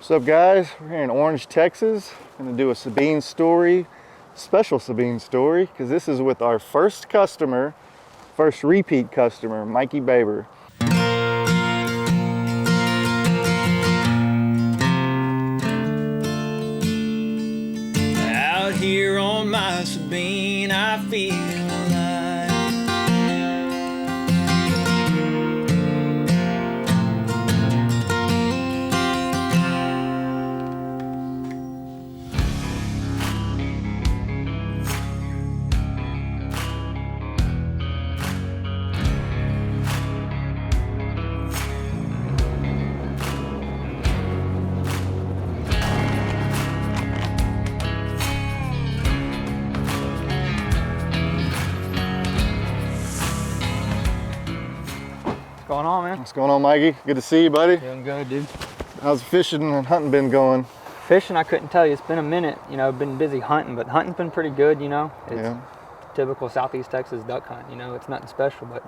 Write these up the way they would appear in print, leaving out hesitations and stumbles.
What's up, guys? We're here in Orange, Texas. Gonna do a Sabine story, special Sabine story, because this is with our first customer, first repeat customer, Mikey Baber. Out here on my Sabine, I feel alive. What's going on, man? What's going on, Mikey? Good to see you, buddy. Doing good, dude. How's fishing and hunting been going? Fishing, I couldn't tell you. It's been a minute. You know, I've been busy hunting, but hunting's been pretty good, you know. It's typical Southeast Texas duck hunt, you know. It's nothing special, but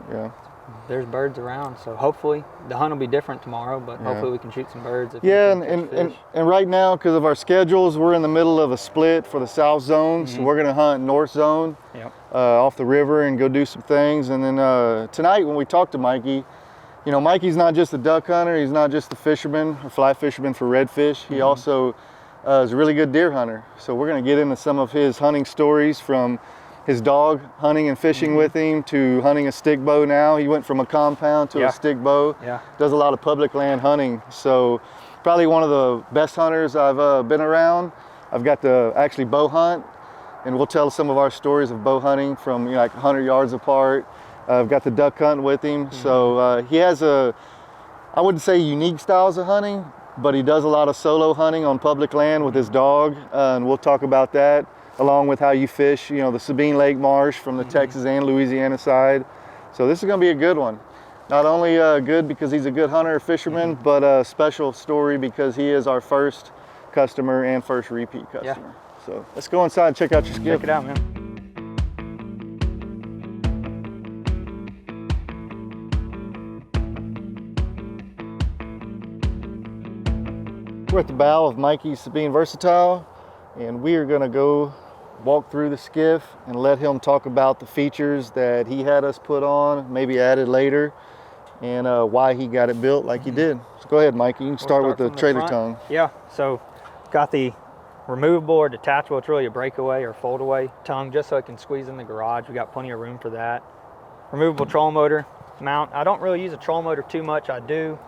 there's birds around. So hopefully the hunt will be different tomorrow, but hopefully we can shoot some birds. If and right now, because of our schedules, we're in the middle of a split for the South Zone. So we're gonna hunt North Zone off the river and go do some things. And then tonight when we talk to Mikey, you know, Mikey's not just a duck hunter, he's not just a fisherman or fly fisherman for redfish. He also is a really good deer hunter. So we're gonna get into some of his hunting stories, from his dog hunting and fishing with him to hunting a stick bow now. He went from a compound to a stick bow. Does a lot of public land hunting. So probably one of the best hunters I've been around. I've got to actually bow hunt, and we'll tell some of our stories of bow hunting from, you know, like 100 yards apart. I've got the duck hunt with him. So he has I wouldn't say unique styles of hunting, but he does a lot of solo hunting on public land with his dog. And we'll talk about that, along with how you fish, you know, the Sabine Lake Marsh from the Texas and Louisiana side. So this is gonna be a good one. Not only good because he's a good hunter, fisherman, but a special story because he is our first customer and first repeat customer. So let's go inside and check out your skiff. Check it out, man. We're at the bow of Mikey's Sabine Versatile, and we are gonna go walk through the skiff and let him talk about the features that he had us put on, maybe added later, and why he got it built like he did. So go ahead, Mikey, you can start with the trailer tongue. Yeah, so got the removable or detachable, it's really a breakaway or fold away tongue, just so it can squeeze in the garage. We got plenty of room for that. Removable trolling motor mount. I don't really use a trolling motor too much. I do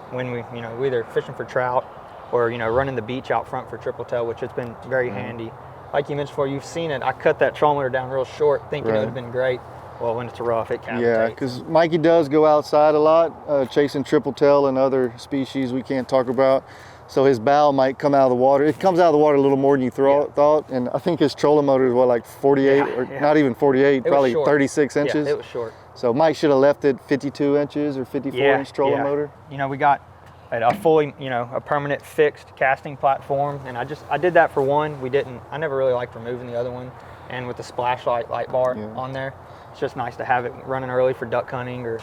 when we, you know, we're either fishing for trout or, you know, running the beach out front for triple tail, which has been very handy. Like you mentioned before, you've seen it. I cut that trolling motor down real short, thinking it would have been great. Well, when it's rough, it cavitates. Yeah, because Mikey does go outside a lot, chasing triple tail and other species we can't talk about. So his bow might come out of the water. It comes out of the water a little more than you thought. And I think his trolling motor is what, like 48 or not even 48, probably 36 inches. Yeah, it was short. So Mike should have left it 52 inches or 54-inch trolling motor. You know, we got a fully, you know, a permanent fixed casting platform, and I did that for one. I never really liked removing the other one, and with the splash light bar on there, it's just nice to have it running early for duck hunting or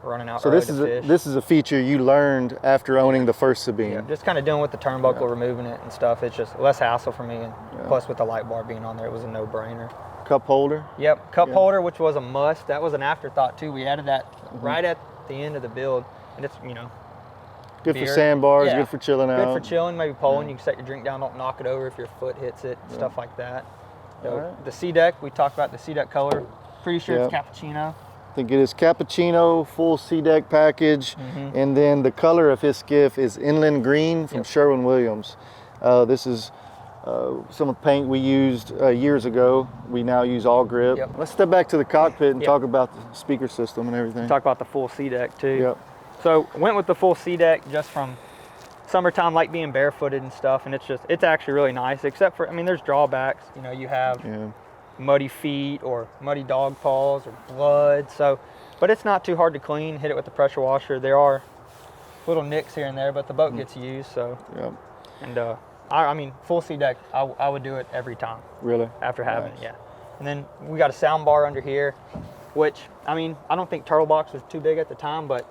running out early to fish. This is a feature you learned after owning the first Sabine. Yeah, just kind of dealing with the turnbuckle, removing it and stuff. It's just less hassle for me, and plus with the light bar being on there, it was a no-brainer. Cup holder? Yep, cup holder, which was a must. That was an afterthought too. We added that right at the end of the build, and it's, you know, good for sandbars, good for chilling out. Good for chilling, maybe pulling. You can set your drink down, don't knock it over if your foot hits it, stuff like that. So the sea deck, we talked about the sea deck color. Pretty sure it's cappuccino. I think it is cappuccino, full sea deck package. And then the color of his skiff is inland green from Sherwin-Williams. This is some of the paint we used years ago. We now use all grip. Let's step back to the cockpit and talk about the speaker system and everything. Talk about the full sea deck too. So went with the full sea deck just from summertime, like being barefooted and stuff, and it's actually really nice, except for, I mean, there's drawbacks. You know, you have muddy feet or muddy dog paws or blood, so, but it's not too hard to clean. Hit it with the pressure washer. There are little nicks here and there, but the boat gets used, so. And I mean, full sea deck, I would do it every time. Really? After having it, And then we got a sound bar under here, which, I mean, I don't think Turtle Box was too big at the time, but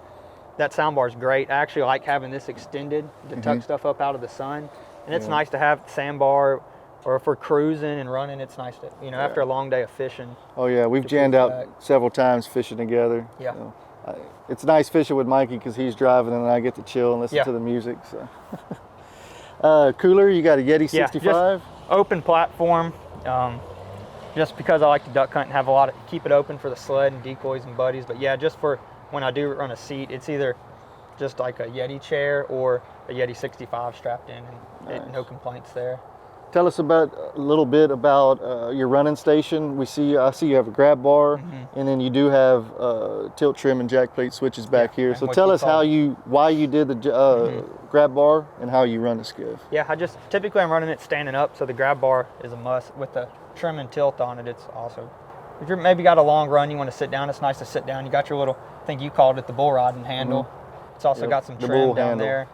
that sound bar is great. I actually like having this extended to tuck stuff up out of the sun. And it's nice to have the sandbar, or if we're cruising and running, it's nice to, you know, after a long day of fishing. Oh yeah, we've jammed out several times fishing together. Yeah. So, it's nice fishing with Mikey because he's driving and I get to chill and listen to the music. So, cooler, you got a Yeti 65? Just open platform. Just because I like to duck hunt and have keep it open for the sled and decoys and buddies. But yeah, just for when I do run a seat, it's either just like a Yeti chair or a Yeti 65 strapped in, and no complaints there. Tell us a little bit about your running station. I see you have a grab bar, and then you do have tilt trim and jack plate switches back here. So tell us why you did the grab bar and how you run the Skiff. Yeah, typically I'm running it standing up, so the grab bar is a must. With the trim and tilt on it, it's awesome. If you're maybe got a long run, you want to sit down, it's nice to sit down. You got your little, I think you called it the bull riding handle. It's also got some trim down there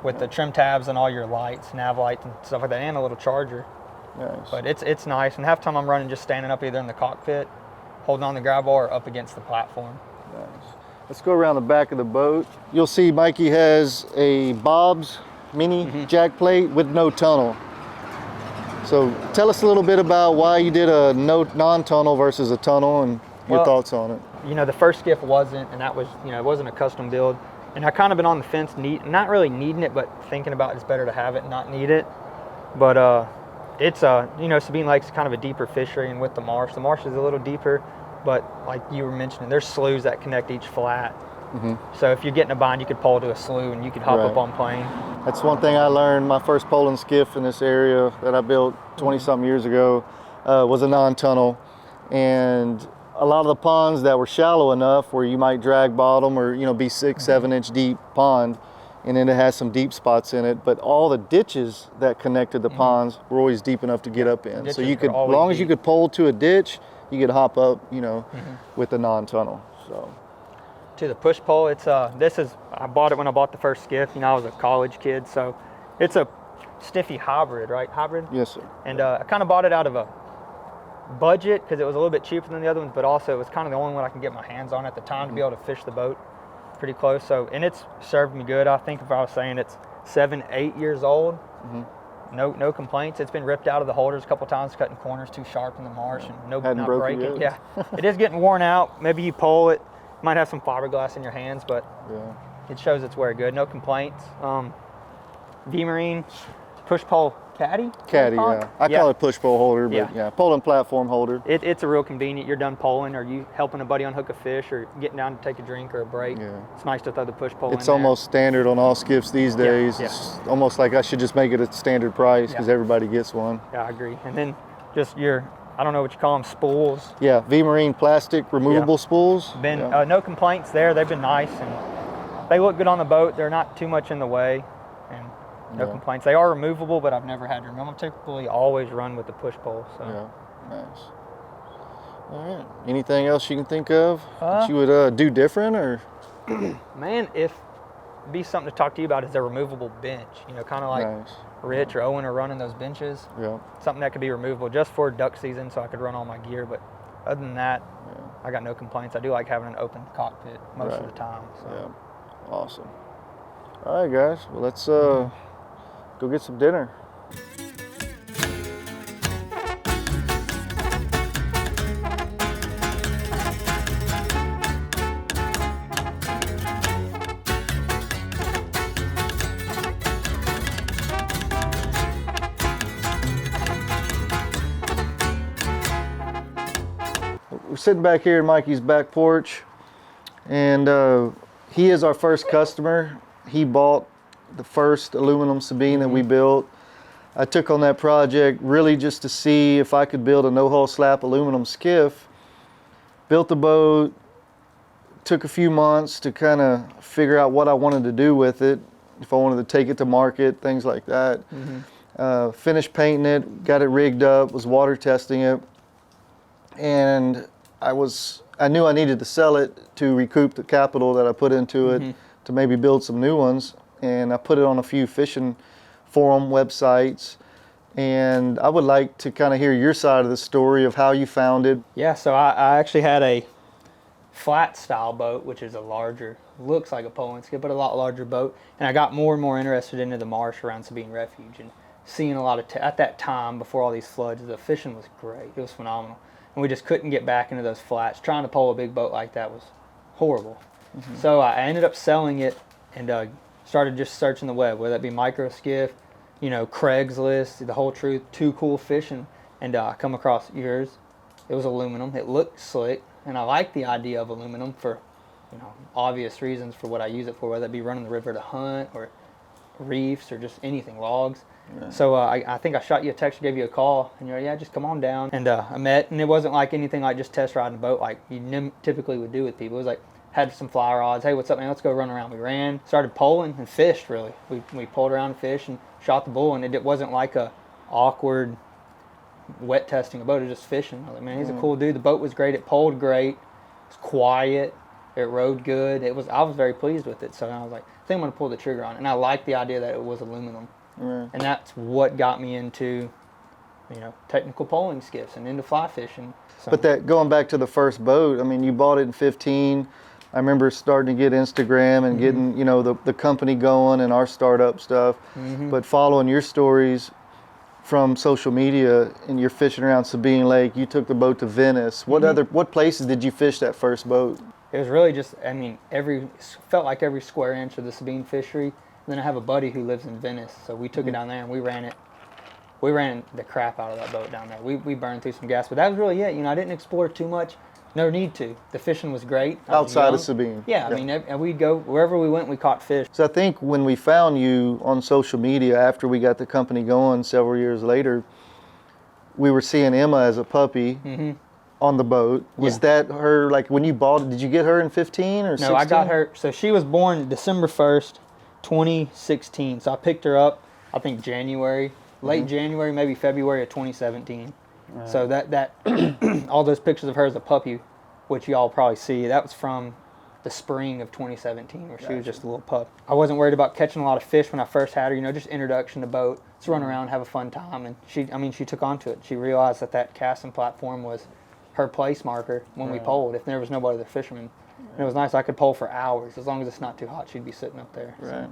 with the trim tabs and all your lights, nav lights and stuff like that, and a little charger. Nice. But it's nice, and half the time I'm running just standing up either in the cockpit, holding on the grab bar, or up against the platform. Nice. Let's go around the back of the boat. You'll see Mikey has a Bob's mini jack plate with no tunnel. So tell us a little bit about why you did a non-tunnel versus a tunnel and your thoughts on it. You know, the first Skiff wasn't, and that was, you know, it wasn't a custom build. And I kind of been on the fence, not really needing it, but thinking about it's better to have it and not need it. But it's, you know, Sabine Lake's kind of a deeper fishery, and with the marsh is a little deeper. But like you were mentioning, there's sloughs that connect each flat. So if you're getting a bind, you could pole to a slough and you could hop up on plane. That's one thing I learned. My first poling skiff in this area that I built 20-something years ago was a non-tunnel. And a lot of the ponds that were shallow enough where you might drag bottom or, you know, be 6-7 inch deep pond, and then it has some deep spots in it, but all the ditches that connected the ponds were always deep enough to get up in. So you could, as long as you could pole to a ditch, you could hop up, you know, with the non-tunnel. So to the push pole, it's I bought it when I bought the first Skiff. You know, I was a college kid, so it's a stiffy hybrid, right? Hybrid? Yes, sir. And I kind of bought it out of a budget because it was a little bit cheaper than the other ones, but also it was kind of the only one I can get my hands on at the time to be able to fish the boat pretty close. So, and it's served me good. I think if I was saying it's 7-8 years old, no complaints. It's been ripped out of the holders a couple times, cutting corners too sharp in the marsh, and not breaking. Yeah, it is getting worn out. Maybe you pull it, might have some fiberglass in your hands, but it shows it's wear good. No complaints. V-Marine push pole caddy, yeah. I call it push pole holder, but poling platform holder. It's a real convenient. You're done poling, or you helping a buddy unhook a fish, or getting down to take a drink or a break. It's nice to throw the push pole in there. It's almost standard on all skiffs these days. It's almost like I should just make it a standard price because everybody gets one. Yeah, I agree. And then just your, I don't know what you call them, spools. Yeah, V-Marine plastic removable spools. No complaints there. They've been nice, and they look good on the boat. They're not too much in the way. No complaints. They are removable, but I've never had to remove them. I typically always run with the push pole. So. Yeah, nice. All right. Anything else you can think of that you would do different, or? Man, if it'd be something to talk to you about is a removable bench. You know, kind of like Rich or Owen are running those benches. Yeah. Something that could be removable just for duck season, so I could run all my gear. But other than that, I got no complaints. I do like having an open cockpit most of the time. So. Yeah. Awesome. All right, guys. Well, let's go get some dinner. We're sitting back here in Mikey's back porch, and he is our first customer. He bought the first aluminum Sabine that we built. I took on that project really just to see if I could build a no-hull slap aluminum skiff. Built the boat, took a few months to kind of figure out what I wanted to do with it, if I wanted to take it to market, things like that. Finished painting it, got it rigged up, was water testing it, and I knew I needed to sell it to recoup the capital that I put into it to maybe build some new ones. And I put it on a few fishing forum websites, and I would like to kind of hear your side of the story of how you found it. Yeah, so I actually had a flat style boat, which is a larger looks like a poling skiff, but a lot larger boat. And I got more and more interested into the marsh around Sabine Refuge and seeing a lot of, at that time, before all these floods, the fishing was great. It was phenomenal. And we just couldn't get back into those flats. Trying to pole a big boat like that was horrible. So I ended up selling it and started just searching the web, whether that be micro skiff, you know, Craigslist, the whole truth, Too Cool Fishing. And I come across yours. It was aluminum. It looked slick. And I like the idea of aluminum for, you know, obvious reasons for what I use it for, whether it be running the river to hunt or reefs or just anything, logs. Yeah. So I think I shot you a text, gave you a call, and you're like, yeah, just come on down. And I met, and it wasn't like anything like just test riding a boat like you typically would do with people. It was like, had some fly rods. Hey, what's up, man? Let's go run around. We ran, started poling, and fished, really. We poled around and fished and shot the bull, and it wasn't like a awkward wet testing a boat. It was just fishing. I was like, man, he's a cool dude. The boat was great. It poled great. It was quiet. It rode good. I was very pleased with it. So I was like, I think I'm going to pull the trigger on it. And I liked the idea that it was aluminum. And that's what got me into, you know, technical poling skiffs and into fly fishing. So. But that, going back to the first boat, I mean, you bought it in 15. I remember starting to get Instagram and getting, you know, the company going and our startup stuff. But following your stories from social media, and you're fishing around Sabine Lake, you took the boat to Venice. What places did you fish that first boat? It was really just, I mean, felt like every square inch of the Sabine fishery. And then I have a buddy who lives in Venice, so we took it down there and we ran the crap out of that boat down there. We burned through some gas, but that was really it. You know, I didn't explore too much. No need to. The fishing was great. Outside of Sabine. Yeah, I mean, we'd go, wherever we went, we caught fish. So I think when we found you on social media, after we got the company going several years later, we were seeing Emma as a puppy on the boat. Was that her, like when you bought it, did you get her in 15 or 16? No, I got her, so she was born December 1st, 2016. So I picked her up, I think January, late January, maybe February of 2017. Right. So that all those pictures of her as a puppy, which y'all probably see, that was from the spring of 2017, where she was just a little pup. I wasn't worried about catching a lot of fish when I first had her, you know, just introduction to boat. Let's run around, have a fun time. And she took onto it. She realized that casting platform was her place marker when we poled, if there was no other fishermen. And it was nice. I could pole for hours. As long as it's not too hot, she'd be sitting up there. Right.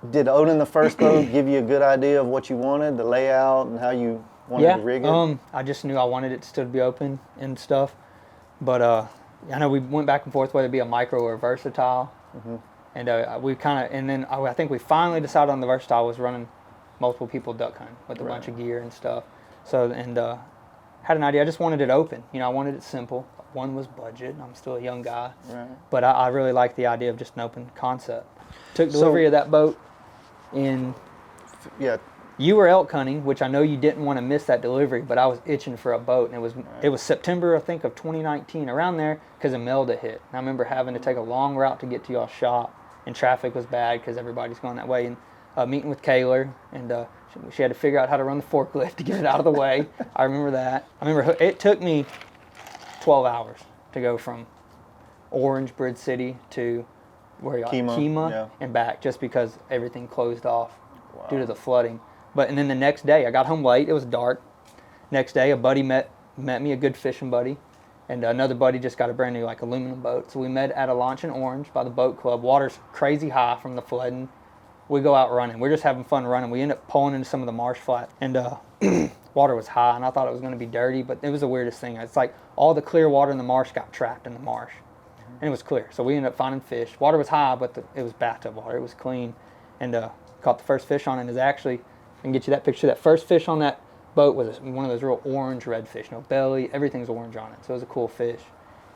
So. Did owning the first boat give you a good idea of what you wanted, the layout, and how you wanted to rig it? I just knew I wanted it still to be open and stuff. But I know we went back and forth whether it be a micro or a versatile. And we kind of, and then I think we finally decided on the versatile was running multiple people duck hunting with a bunch of gear and stuff. So, and had an idea. I just wanted it open. You know, I wanted it simple. One was budget. I'm still a young guy. But I really liked the idea of just an open concept. Took delivery of that boat in... You were elk hunting, which I know you didn't want to miss that delivery, but I was itching for a boat, and it was September, I think, of 2019, around there, because Imelda hit. And I remember having to take a long route to get to y'all's shop, and traffic was bad because everybody's going that way. And meeting with Kaylor, and she had to figure out how to run the forklift to get it out of the way. I remember that. I remember it took me 12 hours to go from Orange, Bridge City to where y'all Kemah and back, just because everything closed off due to the flooding. And then the next day, I got home late. It was dark. Next day, a buddy met me, a good fishing buddy, and another buddy just got a brand new aluminum boat. So we met at a launch in Orange by the boat club. Water's crazy high from the flooding. We go out running. We're just having fun running. We end up pulling into some of the marsh flats, and water was high, and I thought it was going to be dirty, but it was the weirdest thing. It's like all the clear water in the marsh got trapped in the marsh, and it was clear. So we ended up finding fish. Water was high, but it was bathtub water. It was clean, and caught the first fish on it. Is actually, I can get you that picture. That first fish on that boat was one of those real orange redfish. No belly, everything's orange on it. So it was a cool fish.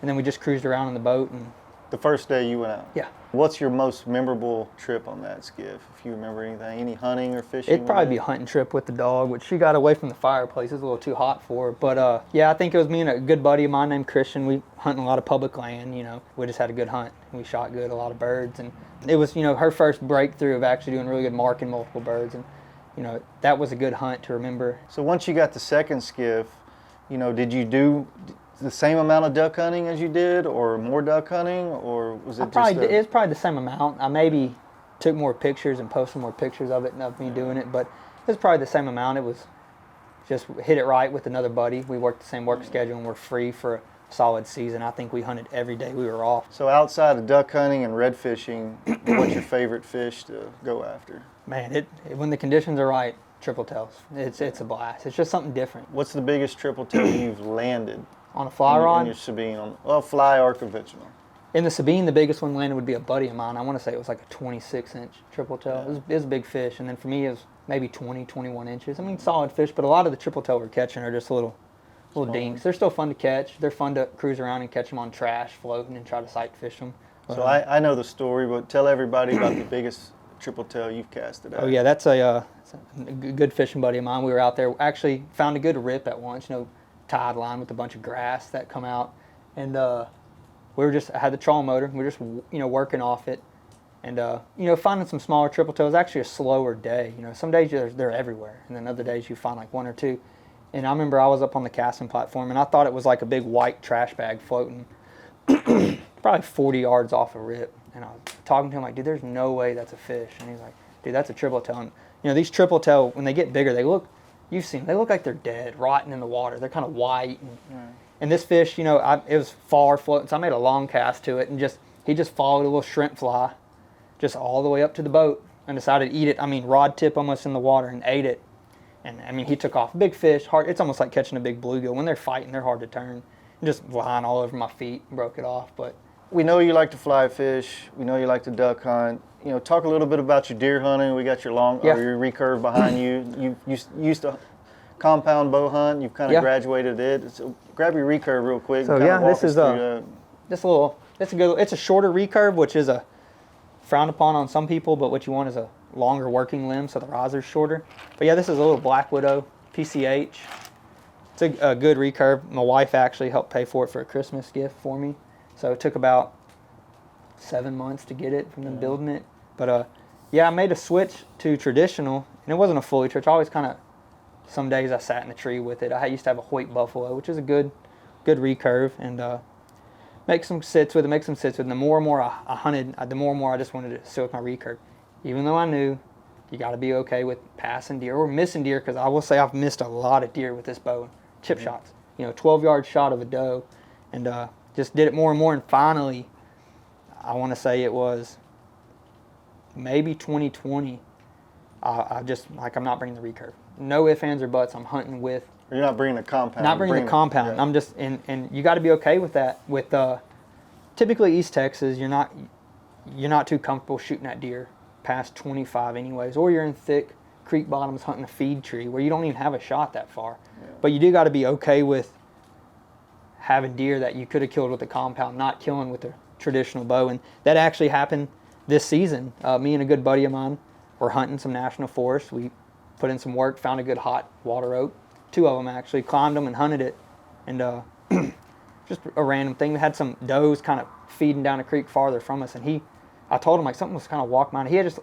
And then we just cruised around in the boat. And the first day you went out? Yeah. What's your most memorable trip on that skiff, if you remember anything? Any hunting or fishing? It'd probably be a hunting trip with the dog, which she got away from the fireplace. It was a little too hot for her. But yeah, I think it was me and a good buddy of mine named Christian. We hunting a lot of public land, you know. We just had a good hunt. We shot good, a lot of birds. And it was, you know, her first breakthrough of actually doing really good marking multiple birds. And, you know, that was a good hunt to remember. So once you got the second skiff, you know, did you do the same amount of duck hunting as you did, or more duck hunting, or was it it was probably the same amount. I maybe took more pictures and posted more pictures of it and of me doing it, but it was probably the same amount. It was just hit it right with another buddy. We worked the same work schedule and we're free for solid season. I think we hunted every day we were off. So outside of duck hunting and red fishing, what's your favorite fish to go after? Man, when the conditions are right, triple tails. It's a blast. It's just something different. What's the biggest triple tail you've landed On a fly rod? in your Sabine? Well, fly or conventional. In the Sabine, the biggest one landed would be a buddy of mine. I want to say it was like a 26-inch triple tail. Yeah. It was a big fish. And then for me, it was maybe 20, 21 inches. I mean, solid fish, but a lot of the triple tail we're catching are just little dinks. They're still fun to catch. They're fun to cruise around and catch them on trash, floating, and try to sight fish them. So I know the story, but tell everybody about the biggest triple tail you've casted at. Oh yeah, that's a good fishing buddy of mine. We were out there, actually found a good rip at once, tide line with a bunch of grass that come out, and we were just, I had the trolling motor. We were just working off it, and finding some smaller triple tails. Actually a slower day. Some days they're everywhere, and then other days you find like one or two. And I remember I was up on the casting platform, and I thought it was like a big white trash bag floating probably 40 yards off a rip. And I was talking to him like, dude, there's no way that's a fish. And he's like, dude, that's a triple tail. And, these triple tail, when they get bigger, you've seen them, they look like they're dead, rotting in the water. They're kind of white. And this fish, it was far floating, so I made a long cast to it, and he just followed a little shrimp fly just all the way up to the boat and decided to eat it. I mean, rod tip almost in the water, and ate it. And I mean, he took off. Big fish, hard. It's almost like catching a big bluegill. When they're fighting, they're hard to turn. And just lying all over my feet, broke it off. But we know you like to fly fish. We know you like to duck hunt. Talk a little bit about your deer hunting. We got your your recurve behind you. You used to compound bow hunt. You've kind of graduated it. So grab your recurve real quick. So this is it's a shorter recurve, which is a frowned upon on some people, but what you want is a longer working limb, so the riser's shorter. But yeah, this is a little Black Widow PCH. It's a good recurve. My wife actually helped pay for it for a Christmas gift for me, so it took about 7 months to get it from them building it. But I made a switch to traditional, and it wasn't a fully twitch. I always kind of, some days I sat in the tree with it. I used to have a Hoyt Buffalo, which is a good recurve, and make some sits with it. And the more and more I hunted, the more and more I just wanted to sit with my recurve. Even though I knew you got to be okay with passing deer or missing deer, because I will say I've missed a lot of deer with this bow. Chip shots, 12-yard shot of a doe, and just did it more and more. And finally, I want to say it was maybe 2020. I just, I'm not bringing the recurve. No ifs, ands, or buts. I'm hunting with. You're not bringing a compound. Not bringing the compound. Yeah. I'm just, and you got to be okay with that. With typically East Texas, you're not too comfortable shooting at deer past 25 anyways, or you're in thick creek bottoms hunting a feed tree where you don't even have a shot that far. Yeah. But you do got to be okay with having deer that you could have killed with a compound, not killing with a traditional bow. And that actually happened this season. Me and a good buddy of mine were hunting some national forests. We put in some work, found a good hot water oak, 2 of them actually, climbed them and hunted it. And just a random thing. We had some does kind of feeding down a creek farther from us, and I told him something was kind of walking by. He had just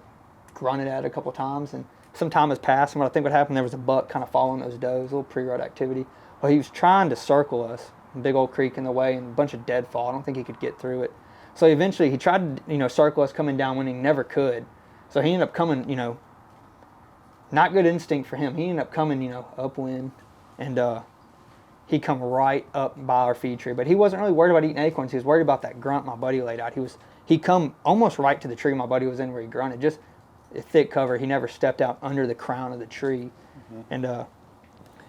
grunted at it a couple times, and some time has passed, and what I think what happened, there was a buck kind of following those does, a little pre-rut activity. Well, he was trying to circle us, big old creek in the way, and a bunch of deadfall. I don't think he could get through it. So eventually he tried to, circle us coming downwind, and he never could. So he ended up coming, not good instinct for him. He ended up coming, upwind, and he come right up by our feed tree. But he wasn't really worried about eating acorns. He was worried about that grunt my buddy laid out. He come almost right to the tree my buddy was in where he grunted. Just a thick cover. He never stepped out under the crown of the tree. Mm-hmm. And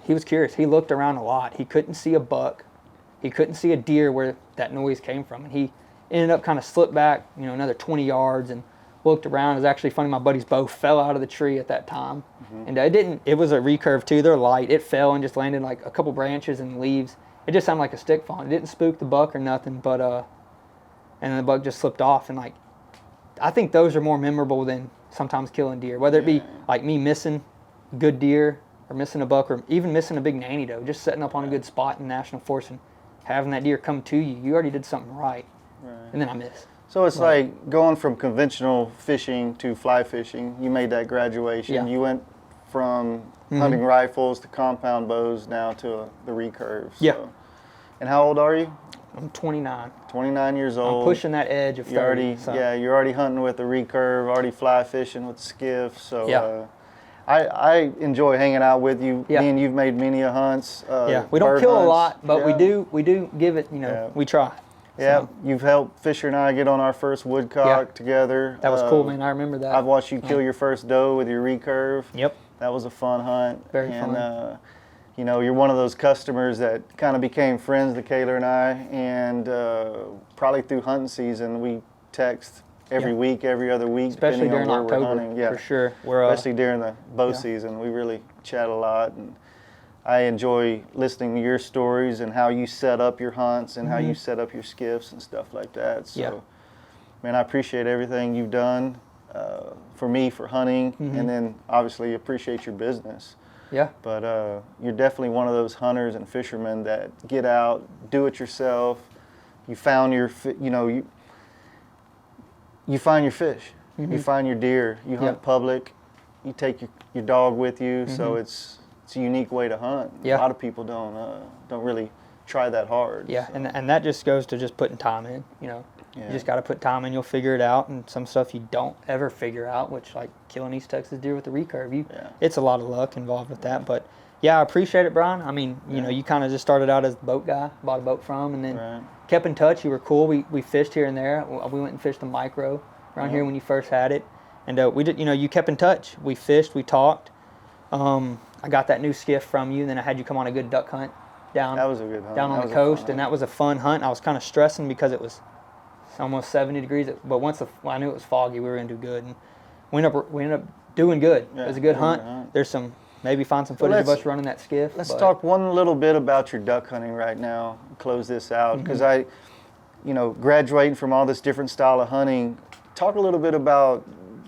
he was curious. He looked around a lot. He couldn't see a buck. He couldn't see a deer where that noise came from. And he ended up kind of slipped back, another 20 yards and looked around. It was actually funny. My buddy's bow fell out of the tree at that time. Mm-hmm. And it was a recurve too. They're light. It fell and just landed like a couple branches and leaves. It just sounded like a stick falling. It didn't spook the buck or nothing, but and then the buck just slipped off. And I think those are more memorable than sometimes killing deer, whether it be like me missing good deer or missing a buck or even missing a big nanny doe, just setting up on a good spot in national forest and having that deer come to you. You already did something right. And then I miss. So it's like going from conventional fishing to fly fishing. You made that graduation. Yeah. You went from hunting rifles to compound bows now to the recurves. So. Yeah. And how old are you? I'm 29. 29 years old. I'm pushing that edge of 30. You're already hunting with the recurve, already fly fishing with Skiff. So I enjoy hanging out with you. Yeah. Me and you've made many a hunts. We don't bird kill a hunts. lot, but Yeah. we do give it, we try. Yeah, So, you've helped Fisher and I get on our first woodcock together. that was cool, man. I remember that. I've watched you kill your first doe with your recurve. Yep. That was a fun hunt. Very and, fun. You're one of those customers that kind of became friends to Kayla and I, and probably through hunting season, we text every week, every other week, Especially depending during on where October, we're hunting. Yeah, for sure. We're, especially during the bow season, we really chat a lot, and I enjoy listening to your stories and how you set up your hunts and how you set up your skiffs and stuff like that. So, man, I appreciate everything you've done for me for hunting, and then obviously appreciate your business. Yeah. But you're definitely one of those hunters and fishermen that get out, do it yourself. You found your, you find your fish, you find your deer, you hunt public, you take your dog with you, so it's a unique way to hunt. A lot of people don't really try that hard. Yeah, so. and that just goes to just putting time in, You just got to put time in, you'll figure it out, and some stuff you don't ever figure out, which like killing East Texas deer with the recurve, it's a lot of luck involved with that, but yeah, I appreciate it, Brian. I mean, you kind of just started out as the boat guy, bought a boat from, and then kept in touch. You were cool. We fished here and there. We went and fished the micro around here when you first had it, and we did. You kept in touch. We fished. We talked. I got that new skiff from you. And then I had you come on a good duck hunt down. That was a good hunt. Down on the coast, and that was a fun hunt. I was kind of stressing because it was almost 70 degrees. But once I knew it was foggy, we were gonna do good, and we ended up doing good. Yeah, it was a good hunt. There's maybe find some footage of us running that skiff. Let's talk one little bit about your duck hunting right now. Close this out, because graduating from all this different style of hunting, talk a little bit about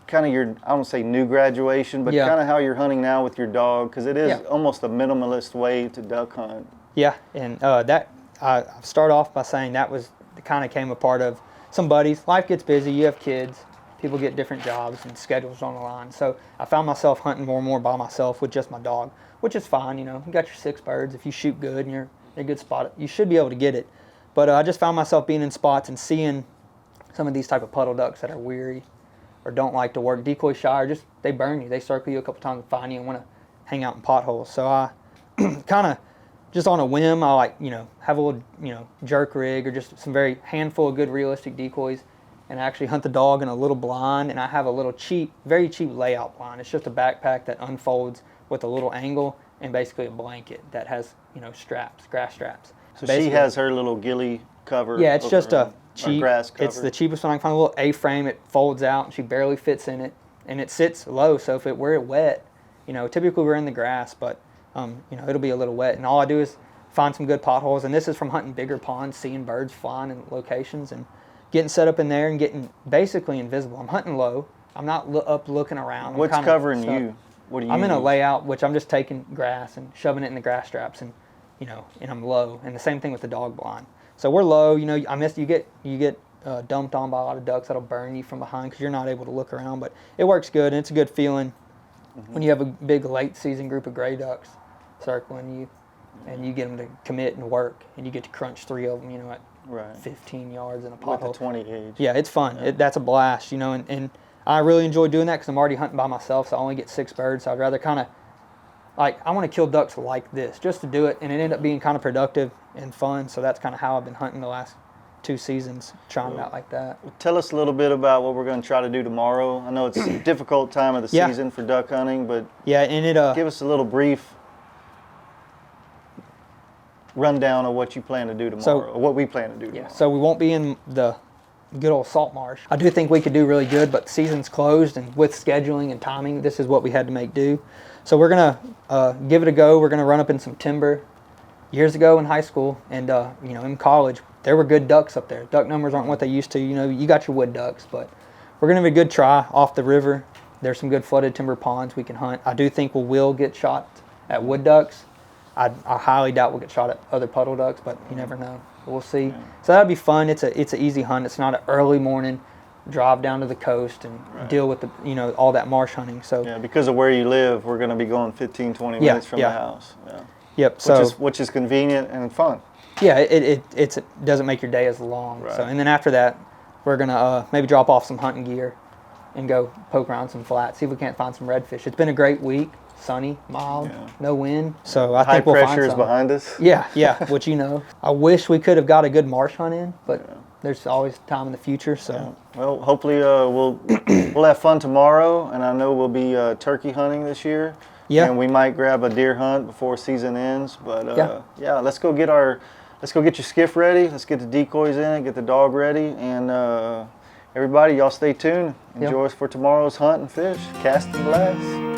kind of your, I don't say new graduation, but kind of how you're hunting now with your dog, because it is almost a minimalist way to duck hunt. Yeah, and I start off by saying that kind of came a part of some buddies. Life gets busy, you have kids, people get different jobs and schedules on the line. So I found myself hunting more and more by myself with just my dog, which is fine. You got your 6 birds. If you shoot good and you're in a good spot, you should be able to get it. But I just found myself being in spots and seeing some of these type of puddle ducks that are weary or don't like to work, decoy shy, or just they burn you. They circle you a couple times and find you and want to hang out in potholes. So I kind of just on a whim, I have a little, jerk rig or just some very handful of good realistic decoys, and I actually hunt the dog in a little blind, and I have a little very cheap layout blind. It's just a backpack that unfolds with a little angle and basically a blanket that has, straps, grass straps. So she has her little ghillie cover. Yeah, it's just a cheap, grass cover. It's the cheapest one I can find, a little A-frame. It folds out, and she barely fits in it, and it sits low, so if it were wet, typically we're in the grass, but it'll be a little wet, and all I do is find some good potholes, and this is from hunting bigger ponds, seeing birds flying in locations, and getting set up in there and getting basically invisible. I'm hunting low. I'm not up looking around. What's covering you? What do you I'm in a use? layout, which I'm just taking grass and shoving it in the grass straps, and and I'm low. And the same thing with the dog blind. So we're low. You get dumped on by a lot of ducks that'll burn you from behind because you're not able to look around. But it works good, and it's a good feeling when you have a big late season group of gray ducks circling you, and you get them to commit and work, and you get to crunch 3 of them, at 15 yards in a pothole. With the 20 gauge. Yeah, it's fun. Yeah. That's a blast, and I really enjoy doing that because I'm already hunting by myself, so I only get 6 birds. So I'd rather kind of, I want to kill ducks like this just to do it, and it ended up being kind of productive and fun. So that's kind of how I've been hunting the last 2 seasons, trying it out like that. Tell us a little bit about what we're going to try to do tomorrow. I know it's a difficult time of the season for duck hunting, but give us a little brief rundown of what you plan to do tomorrow, or what we plan to do tomorrow. So we won't be in the good old salt marsh. I do think we could do really good, but the season's closed, and with scheduling and timing, this is what we had to make do. So we're gonna give it a go. We're gonna run up in some timber. Years ago in high school and in college, there were good ducks up there. Duck numbers aren't what they used to. You got your wood ducks, but we're gonna have a good try off the river. There's some good flooded timber ponds we can hunt. I do think we will get shot at wood ducks. I highly doubt we'll get shot at other puddle ducks, but you never know. We'll see. Yeah. So that'd be fun. It's an easy hunt. It's not an early morning drive down to the coast and deal with the all that marsh hunting. So because of where you live, we're going to be going 15, 20 minutes from the house. Yeah. Yep. Which is convenient and fun. Yeah, it doesn't make your day as long. Right. So and then after that, we're gonna maybe drop off some hunting gear, and go poke around some flats, see if we can't find some redfish. It's been a great week, sunny, mild, no wind. So I think we'll find some. High pressure is behind us. Yeah, which I wish we could have got a good marsh hunt in, but there's always time in the future. So well, hopefully we'll have fun tomorrow, and I know we'll be turkey hunting this year. Yeah, and we might grab a deer hunt before season ends. But let's go get your skiff ready. Let's get the decoys in, get the dog ready, and everybody, y'all stay tuned. Enjoy us for tomorrow's hunt and fish. Cast and glass.